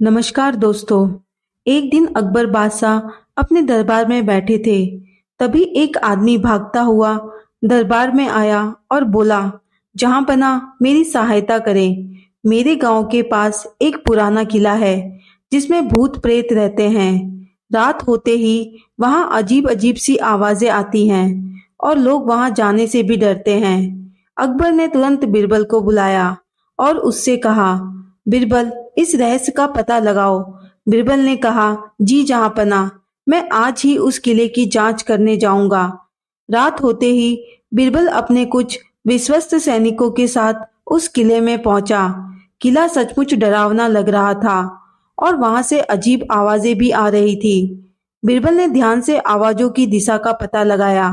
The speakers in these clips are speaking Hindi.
नमस्कार दोस्तों। एक दिन अकबर बादशाह अपने दरबार में बैठे थे। तभी एक आदमी भागता हुआ दरबार में आया और बोला, जहां पना मेरी सहायता करें। मेरे गांव के पास एक पुराना किला है जिसमें भूत प्रेत रहते हैं। रात होते ही वहां अजीब अजीब सी आवाजें आती हैं और लोग वहां जाने से भी डरते हैं। अकबर ने तुरंत बिरबल को बुलाया और उससे कहा, बिरबल, इस रहस्य का पता लगाओ। बिरबल ने कहा, जी जहांपना, मैं आज ही उस किले की जांच करने जाऊंगा। रात होते ही बिरबल अपने कुछ विश्वस्त सैनिकों के साथ उस किले में पहुंचा। किला सचमुच डरावना लग रहा था और वहां से अजीब आवाजें भी आ रही थी। बिरबल ने ध्यान से आवाजों की दिशा का पता लगाया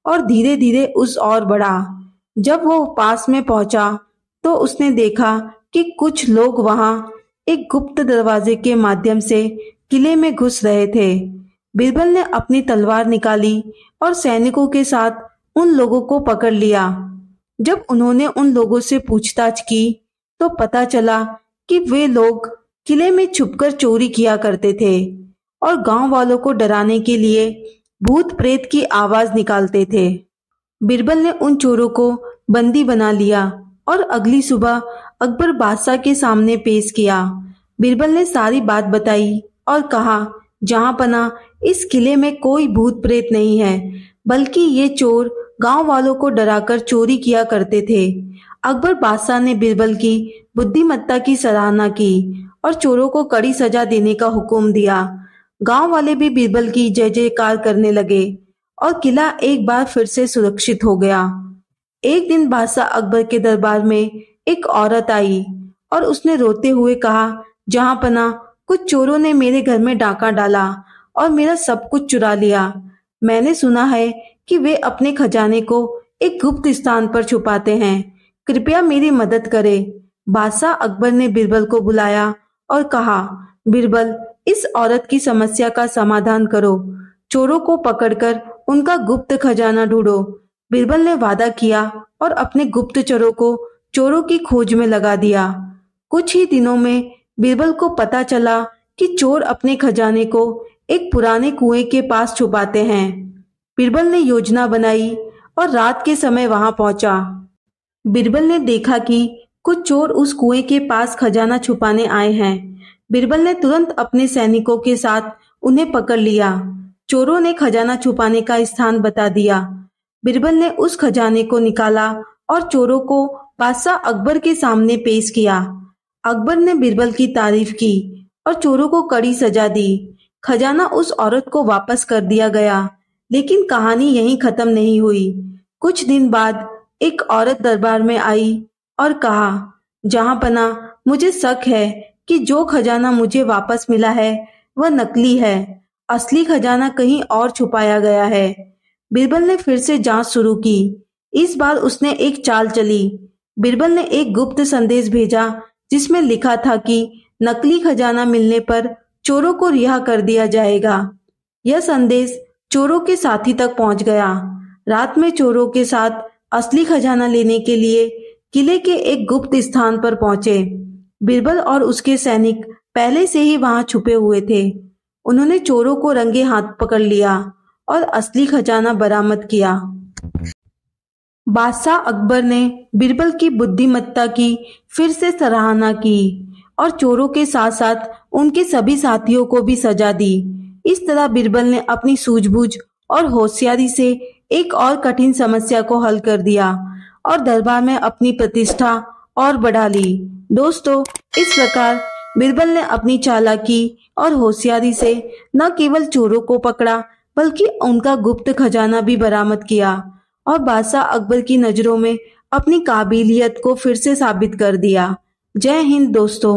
और धीरे धीरे उस ओर बढ़ा। जब वो पास में पहुंचा तो उसने देखा कि कुछ लोग वहां एक गुप्त दरवाजे के माध्यम से किले में घुस रहे थे। बिरबल ने अपनी तलवार निकाली और सैनिकों के साथ उन लोगों को पकड़ लिया। जब उन्होंने उन लोगों से पूछताछ की तो पता चला कि वे लोग किले में छुपकर चोरी किया करते थे और गांव वालों को डराने के लिए भूत प्रेत की आवाज निकालते थे। बिरबल ने उन चोरों को बंदी बना लिया और अगली सुबह अकबर बादशाह के सामने पेश किया। बिरबल ने सारी बात बताई और कहा, जहांपना, इस किले में कोई भूत प्रेत नहीं है, बल्कि ये चोर गांव वालों को डराकर चोरी किया करते थे। अकबर बादशाह ने बिरबल की बुद्धिमत्ता की सराहना की और चोरों को कड़ी सजा देने का हुक्म दिया। गांव वाले भी बिरबल की जय जयकार करने लगे और किला एक बार फिर से सुरक्षित हो गया। एक दिन बादशाह अकबर के दरबार में एक औरत आई और उसने रोते हुए कहा, जहांपना, कुछ चोरों ने मेरे घर में डाका डाला और मेरा सब कुछ चुरा लिया। मैंने सुना है कि वे अपने खजाने को एक गुप्त स्थान पर छुपाते हैं। कृपया मेरी मदद करें। बादशाह अकबर ने बिरबल को बुलाया और कहा, बिरबल, इस औरत की समस्या का समाधान करो। चोरों को पकड़कर उनका गुप्त खजाना ढूंढो। बिरबल ने वादा किया और अपने गुप्तचरों को चोरों की खोज में लगा दिया। कुछ ही दिनों में बिरबल को पता चला कि चोर अपने खजाने को एक पुराने कुएं के पास छुपाते हैं। बिरबल ने योजना बनाई और रात के समय वहां पहुंचा। बिरबल ने देखा कि कुछ चोर उस कुएं के पास खजाना छुपाने आए हैं। बिरबल ने तुरंत अपने सैनिकों के साथ उन्हें पकड़ लिया। चोरों ने खजाना छुपाने का स्थान बता दिया। बिरबल ने उस खजाने को निकाला और चोरों को बादशाह अकबर के सामने पेश किया। अकबर ने बिरबल की तारीफ की और चोरों को कड़ी सजा दी। खजाना उस औरत को वापस कर दिया गया, लेकिन कहानी यहीं खत्म नहीं हुई। कुछ दिन बाद एक औरत दरबार में आई और कहा, जहांपना, मुझे शक है कि जो खजाना मुझे वापस मिला है वह नकली है। असली खजाना कहीं और छुपाया गया है। बिरबल ने फिर से जांच शुरू की। इस बार उसने एक चाल चली। बिरबल ने एक गुप्त संदेश भेजा जिसमें लिखा था कि नकली खजाना मिलने पर चोरों को रिहा कर दिया जाएगा। यह संदेश चोरों के साथी तक पहुंच गया। रात में चोरों के साथ असली खजाना लेने के लिए किले के एक गुप्त स्थान पर पहुंचे। बिरबल और उसके सैनिक पहले से ही वहां छुपे हुए थे। उन्होंने चोरों को रंगे हाथ पकड़ लिया और असली खजाना बरामद किया। बादशाह अकबर ने बिरबल की बुद्धिमत्ता की फिर से सराहना की और चोरों के साथ साथ उनके सभी साथियों को भी सजा दी। इस तरह बिरबल ने अपनी सूझबूझ और होशियारी से एक और कठिन समस्या को हल कर दिया और दरबार में अपनी प्रतिष्ठा और बढ़ा ली। दोस्तों, इस प्रकार बिरबल ने अपनी चालाकी और होशियारी से न केवल चोरों को पकड़ा, बल्कि उनका गुप्त खजाना भी बरामद किया और बादशाह अकबर की नजरों में अपनी काबिलियत को फिर से साबित कर दिया। जय हिंद दोस्तों।